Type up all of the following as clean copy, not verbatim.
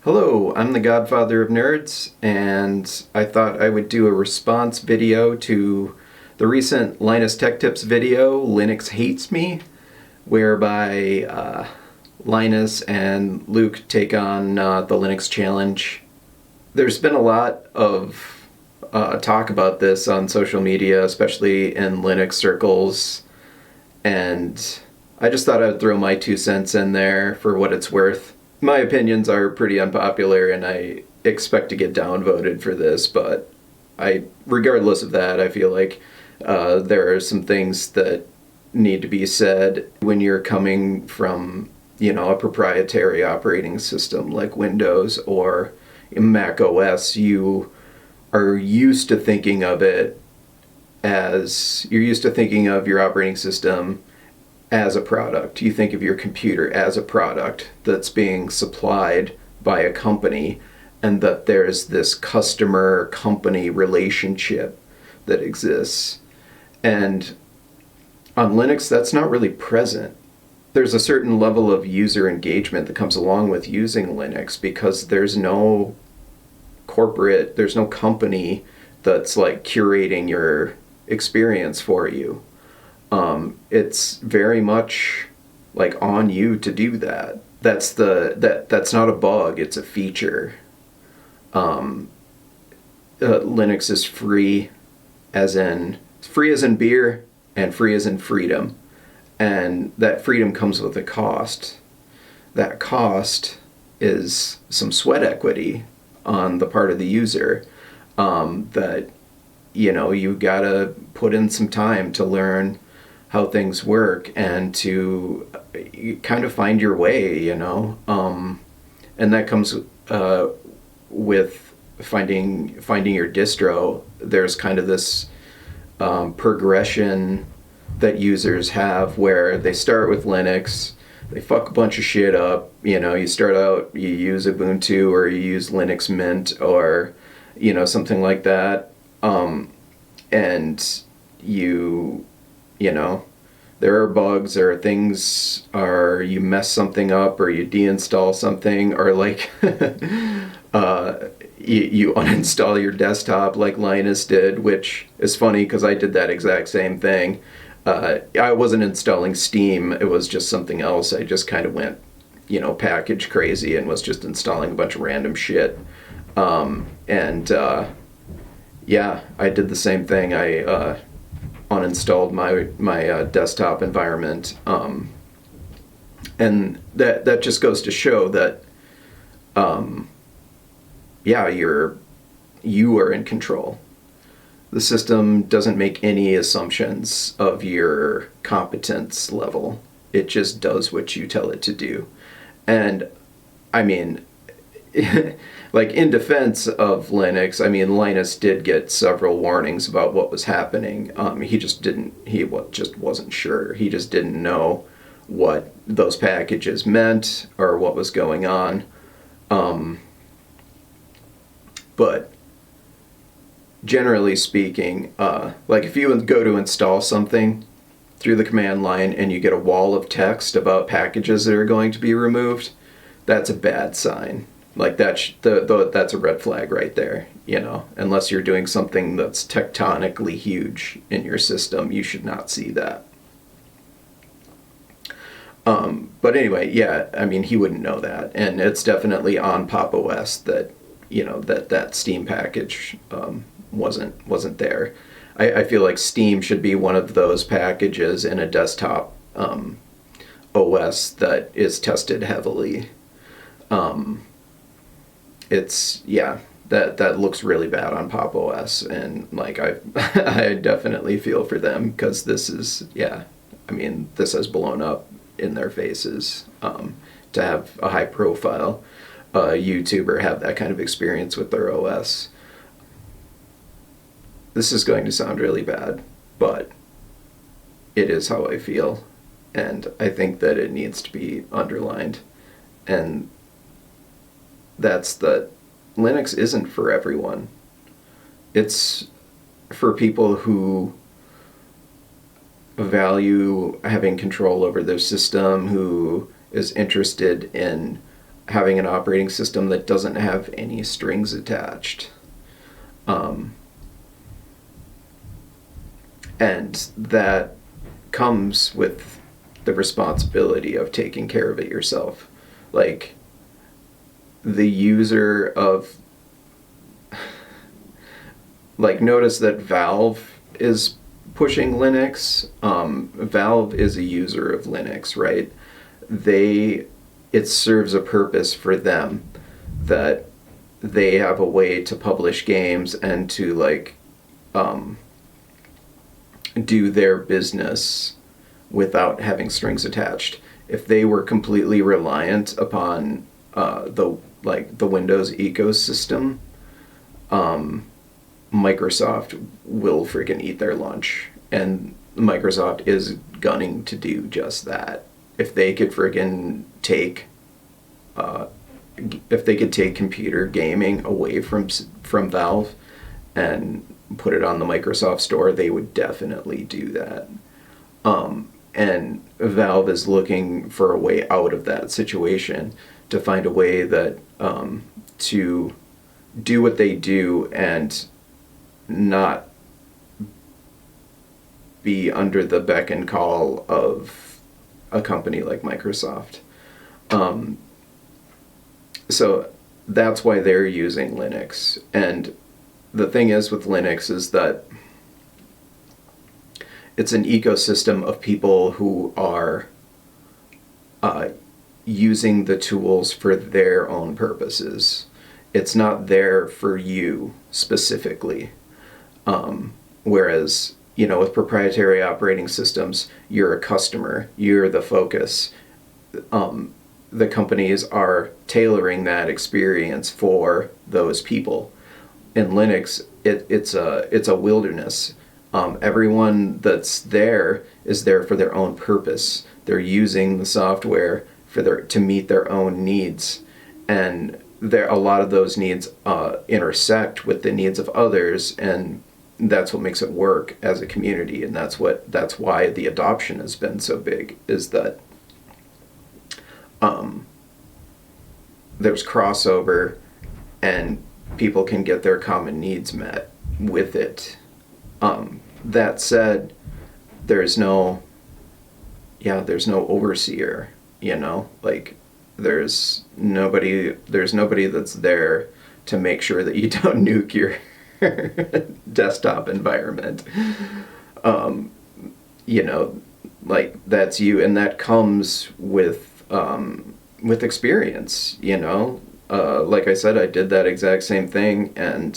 Hello, I'm the Godfather of Nerds, and I thought I would do a response video to the recent Linus Tech Tips video, Linux Hates Me, whereby Linus and Luke take on the Linux Challenge. There's been a lot of talk about this on social media, especially in Linux circles, and I just thought I'd throw my 2 cents in there for what it's worth. My opinions are pretty unpopular, and I expect to get downvoted for this, but regardless of that, I feel like there are some things that need to be said when you're coming from, a proprietary operating system like Windows or Mac OS. You are used to thinking of it as, you're used to thinking of your operating system as a product. You think of your computer as a product that's being supplied by a company, and that there's this customer-company relationship that exists. And on Linux, that's not really present. There's a certain level of user engagement that comes along with using Linux because there's no company that's like curating your experience for you. It's very much like on you to do that. That's not a bug, it's a feature. Linux is free as in beer, and free as in freedom. And that freedom comes with a cost. That cost is some sweat equity on the part of the user, that you gotta put in some time to learn how things work and to kind of find your way, and that comes with finding your distro. There's kind of this progression that users have where they start with Linux, they fuck a bunch of shit up. You start out, you use Ubuntu or you use Linux Mint or something like that, and there are bugs or things, or you mess something up or you deinstall something, or like you uninstall your desktop like Linus did, which is funny because I did that exact same thing. I wasn't installing Steam, it was just something else. I just kind of went, package crazy and was just installing a bunch of random shit. Yeah, I did the same thing. I uninstalled my desktop environment, and that just goes to show that you are in control. The system doesn't make any assumptions of your competence level. It just does what you tell it to do. And I mean, like, in defense of Linux, Linus did get several warnings about what was happening. He just wasn't sure. He just didn't know what those packages meant or what was going on. But generally speaking, like if you go to install something through the command line and you get a wall of text about packages that are going to be removed, that's a bad sign. Like that's a red flag right there, unless you're doing something that's tectonically huge in your system, you should not see that. But anyway, yeah, he wouldn't know that, and it's definitely on Pop! OS that, that Steam package wasn't there. I feel like Steam should be one of those packages in a desktop OS that is tested heavily. That looks really bad on Pop! OS, and like I definitely feel for them, because this has blown up in their faces, to have a high profile YouTuber have that kind of experience with their OS. This is going to sound really bad, but it is how I feel, and I think that it needs to be underlined. And that's that Linux isn't for everyone. It's for people who value having control over their system, who is interested in having an operating system that doesn't have any strings attached. And that comes with the responsibility of taking care of it yourself. Like, the user of, like, notice that Valve is pushing Linux. Valve is a user of Linux, right? It serves a purpose for them, that they have a way to publish games and to, like, do their business without having strings attached. If they were completely reliant upon the Windows ecosystem, Microsoft will freaking eat their lunch, and Microsoft is gunning to do just that. If they could freaking take computer gaming away from Valve and put it on the Microsoft Store, they would definitely do that. And Valve is looking for a way out of that situation, to find a way that to do what they do and not be under the beck and call of a company like Microsoft. So that's why they're using Linux. And the thing is with Linux is that it's an ecosystem of people who are using the tools for their own purposes. It's not there for you specifically. Whereas, with proprietary operating systems, you're a customer, you're the focus. The companies are tailoring that experience for those people. In Linux, it's a wilderness. Everyone that's there is there for their own purpose. They're using the software to meet their own needs, and a lot of those needs intersect with the needs of others, and that's what makes it work as a community. And that's why the adoption has been so big, is that there's crossover and people can get their common needs met with it. That said, there's no overseer, like there's nobody that's there to make sure that you don't nuke your desktop environment. Like, that's you, and that comes with experience. Like I said, I did that exact same thing, and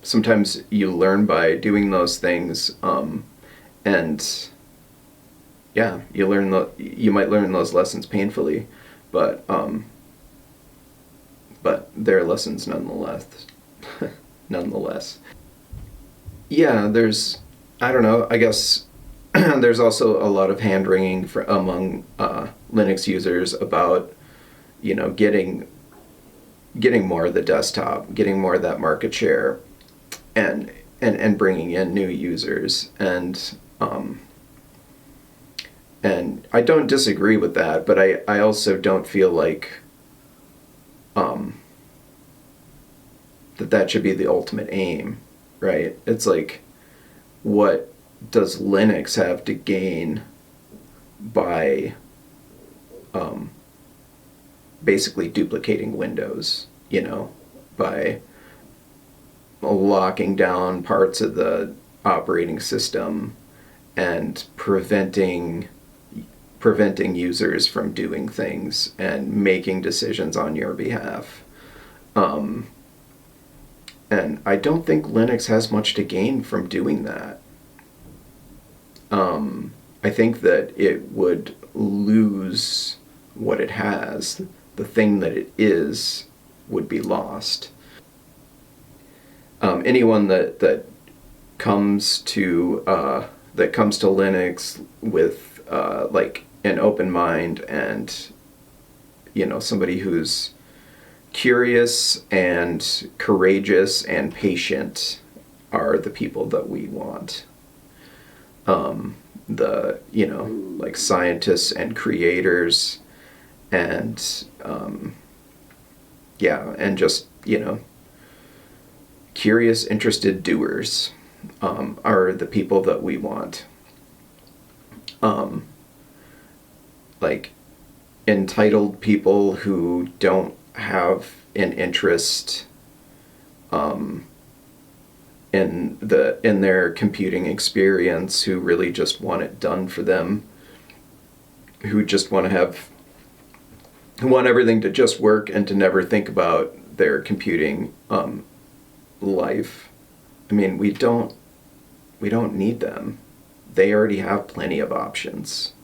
sometimes you learn by doing those things, and yeah, you might learn those lessons painfully, but they're lessons nonetheless. Yeah, I don't know, I guess there's also a lot of hand-wringing among Linux users about, getting more of the desktop, getting more of that market share, and bringing in new users. And I don't disagree with that, but I also don't feel like that should be the ultimate aim, right? It's like, what does Linux have to gain by basically duplicating Windows, by locking down parts of the operating system and preventing users from doing things and making decisions on your behalf. And I don't think Linux has much to gain from doing that. I think that it would lose what it has. The thing that it is would be lost. Anyone that comes to Linux with like an open mind and somebody who's curious and courageous and patient are the people that we want. Like scientists and creators and and just, curious, interested doers are the people that we want. Like entitled people who don't have an interest in their computing experience, who really just want it done for them, who just want everything to just work and to never think about their computing life. I mean, we don't need them. They already have plenty of options.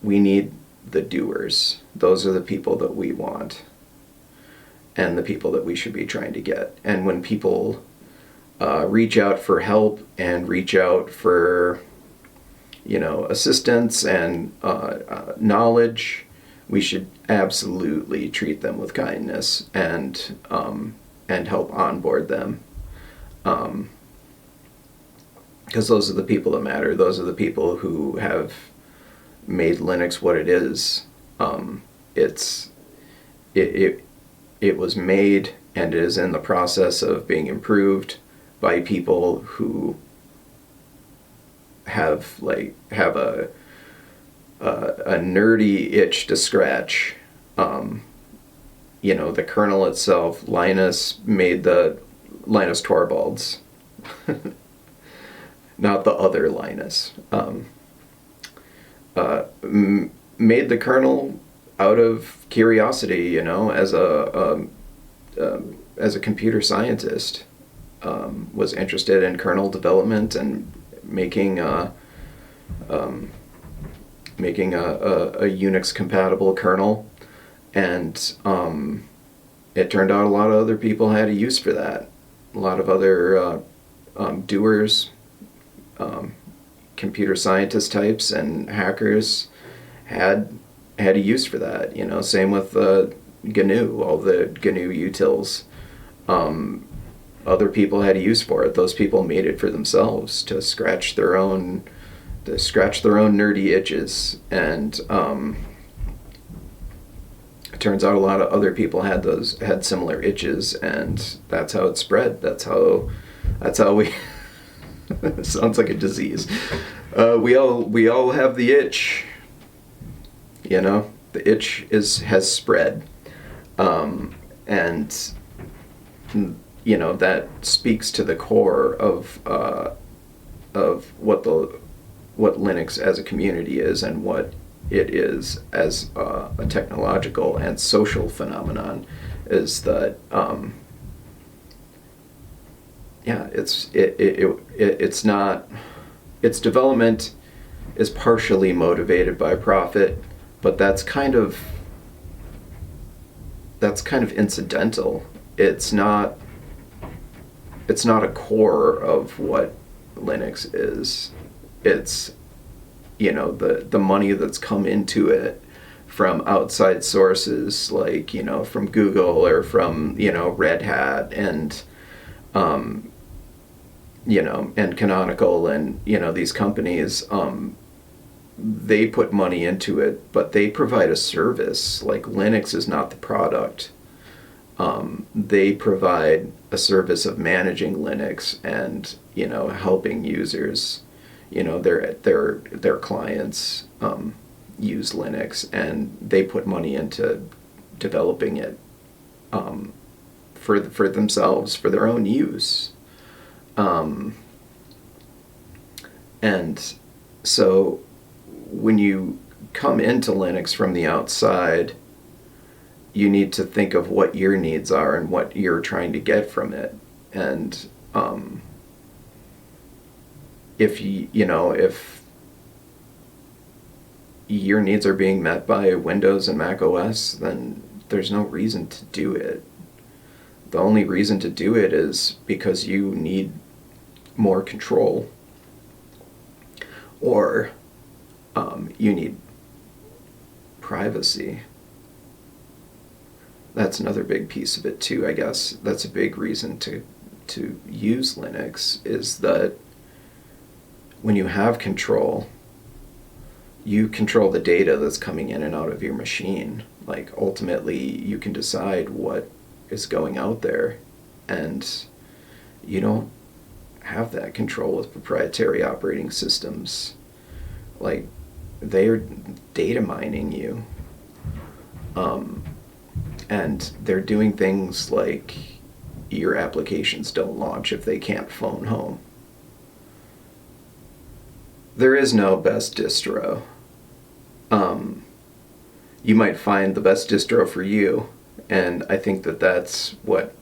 We need the doers. Those are the people that we want, and the people that we should be trying to get. And when people reach out for help and reach out for, assistance and knowledge, we should absolutely treat them with kindness and help onboard them. Because those are the people that matter. Those are the people who have made Linux what it is. It was made and is in the process of being improved by people who have a nerdy itch to scratch. The kernel itself, Linus made the Linus Torvalds, not the other Linus. Made the kernel out of curiosity, as a computer scientist. Was interested in kernel development and making a Unix compatible kernel, and it turned out a lot of other people had a use for that. A lot of other doers, computer scientist types and hackers had a use for that. Same with GNU, all the GNU utils. Other people had a use for it. Those people made it for themselves to scratch their own nerdy itches, and it turns out a lot of other people had similar itches, and that's how it spread. That's how we. It sounds like a disease. We all have the itch. The itch has spread, and that speaks to the core of what Linux as a community is, and what it is as a technological and social phenomenon. Is that it's not, its development is partially motivated by profit, but that's kind of incidental. It's not a core of what Linux is. It's the money that's come into it from outside sources, like from Google or from Red Hat and and Canonical and these companies. They put money into it, but they provide a service. Like, Linux is not the product. They provide a service of managing Linux and helping users, their clients use Linux, and they put money into developing it for themselves, for their own use. And so when you come into Linux from the outside, you need to think of what your needs are and what you're trying to get from it. And if your needs are being met by Windows and Mac OS, then there's no reason to do it. The only reason to do it is because you need more control, or you need privacy. That's another big piece of it too, I guess. That's a big reason to use Linux, is that when you have control, you control the data that's coming in and out of your machine. Like, ultimately, you can decide what is going out there, and you don't have that control with proprietary operating systems. Like, they are data mining you. And they're doing things like your applications don't launch if they can't phone home. There is no best distro. You might find the best distro for you, and I think that that's what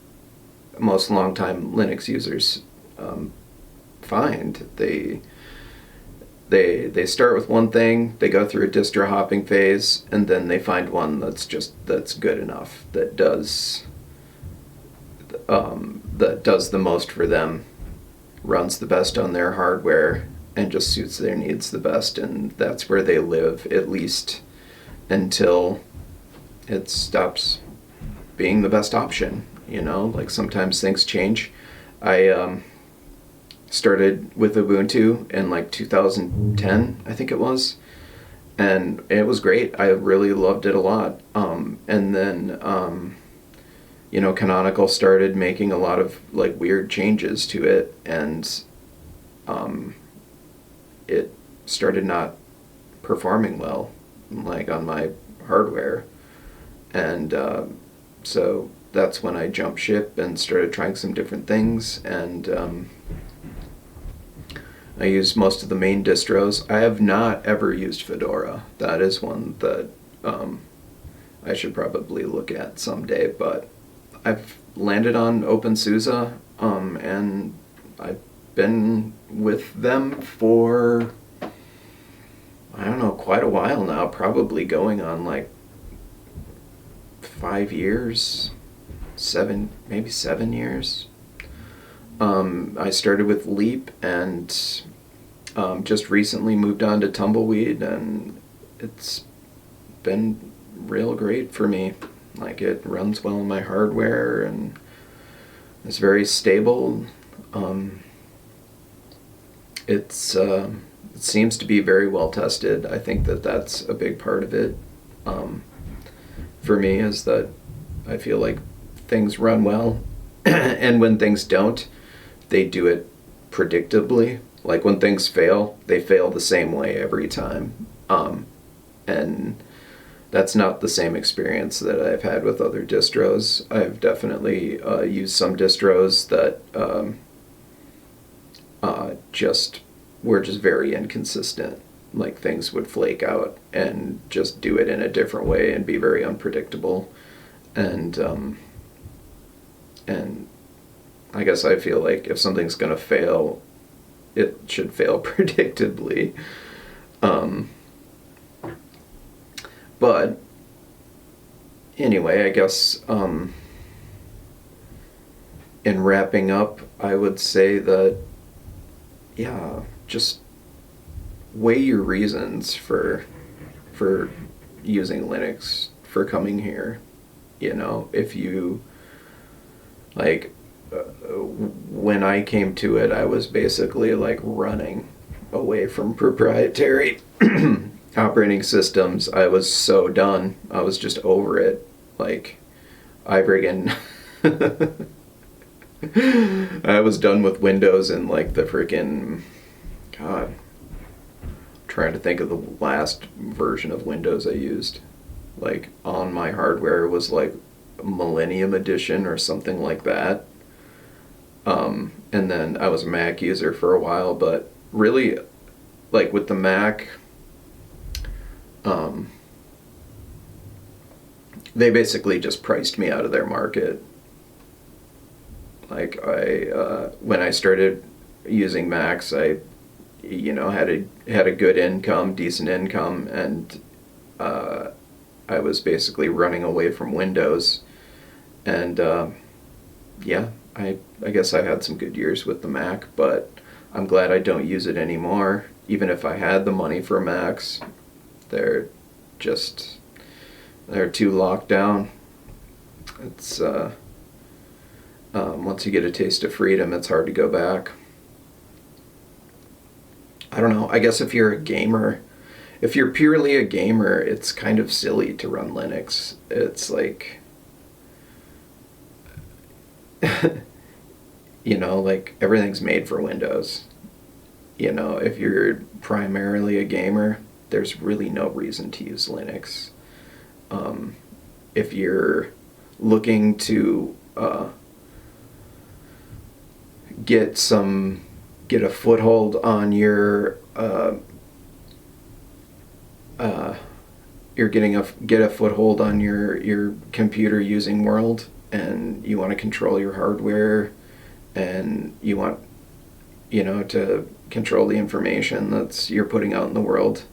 most longtime Linux users find. They start with one thing, they go through a distro hopping phase, and then they find one that's good enough, that does the most for them, runs the best on their hardware, and just suits their needs the best, and that's where they live, at least until it stops being the best option. Like, sometimes things change. I started with Ubuntu in like 2010, I think it was, and it was great. I really loved it a lot. And then Canonical started making a lot of like weird changes to it, and it started not performing well, like on my hardware, and so that's when I jumped ship and started trying some different things, and I use most of the main distros. I have not ever used Fedora. That is one that I should probably look at someday, but I've landed on OpenSUSE, and I've been with them for, I don't know, quite a while now, probably going on like 5 years, maybe 7 years. I started with Leap, and just recently moved on to Tumbleweed, and it's been real great for me. Like, it runs well on my hardware, and it's very stable. It seems to be very well tested. I think that that's a big part of it. For me, is that I feel like things run well, and when things don't, they do it predictably. Like, when things fail, they fail the same way every time. And that's not the same experience that I've had with other distros. I've definitely used some distros that were just very inconsistent. Like, things would flake out and just do it in a different way and be very unpredictable. And I guess I feel like if something's gonna fail, it should fail predictably. But anyway, I guess in wrapping up, I would say that, yeah, just weigh your reasons for using Linux, for coming here. If you, like, when I came to it, I was basically like running away from proprietary operating systems. I was so done. I was just over it. Like, I was done with Windows, and like the freaking, God, I'm trying to think of the last version of Windows I used. Like, on my hardware was like Millennium Edition or something like that. And then I was a Mac user for a while, but really, like, with the Mac, they basically just priced me out of their market. Like, when I started using Macs, I, had a good income, decent income, and I was basically running away from Windows. And yeah, I guess I had some good years with the Mac, but I'm glad I don't use it anymore. Even if I had the money for Macs, they're too locked down. It's once you get a taste of freedom, it's hard to go back. I don't know, I guess if you're a gamer if you're purely a gamer, it's kind of silly to run Linux. It's like, you know, like everything's made for Windows. You know, if you're primarily a gamer, there's really no reason to use Linux. If you're looking to get a foothold on your get a foothold on your computer using world, and you want to control your hardware, and you want, you know, to control the information that's you're putting out in the world,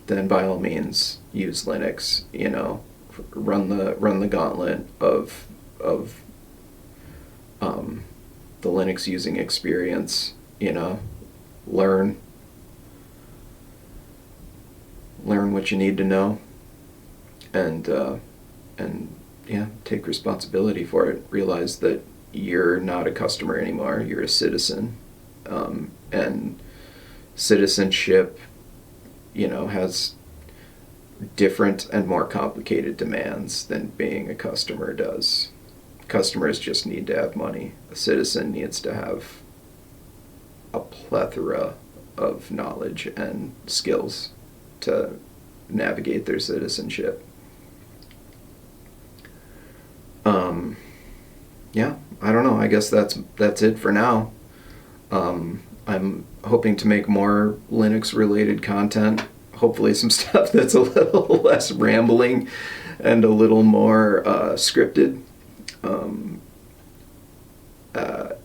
then by all means use Linux. You know, run the gauntlet of the Linux using experience. You know, learn what you need to know, and yeah, take responsibility for it. Realize that you're not a customer anymore, you're a citizen, and citizenship, you know, has different and more complicated demands than being a customer does. Customers just need to have money. A citizen needs to have a plethora of knowledge and skills to navigate their citizenship. Yeah, I don't know. I guess that's it for now. I'm hoping to make more Linux-related content. Hopefully some stuff that's a little less rambling and a little more scripted.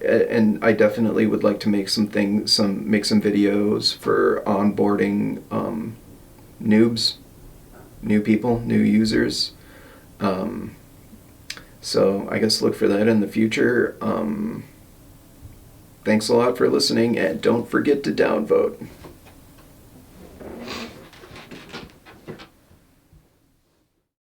And I definitely would like to make some videos for onboarding noobs, new people, new users. So I guess look for that in the future. Thanks a lot for listening, and don't forget to downvote.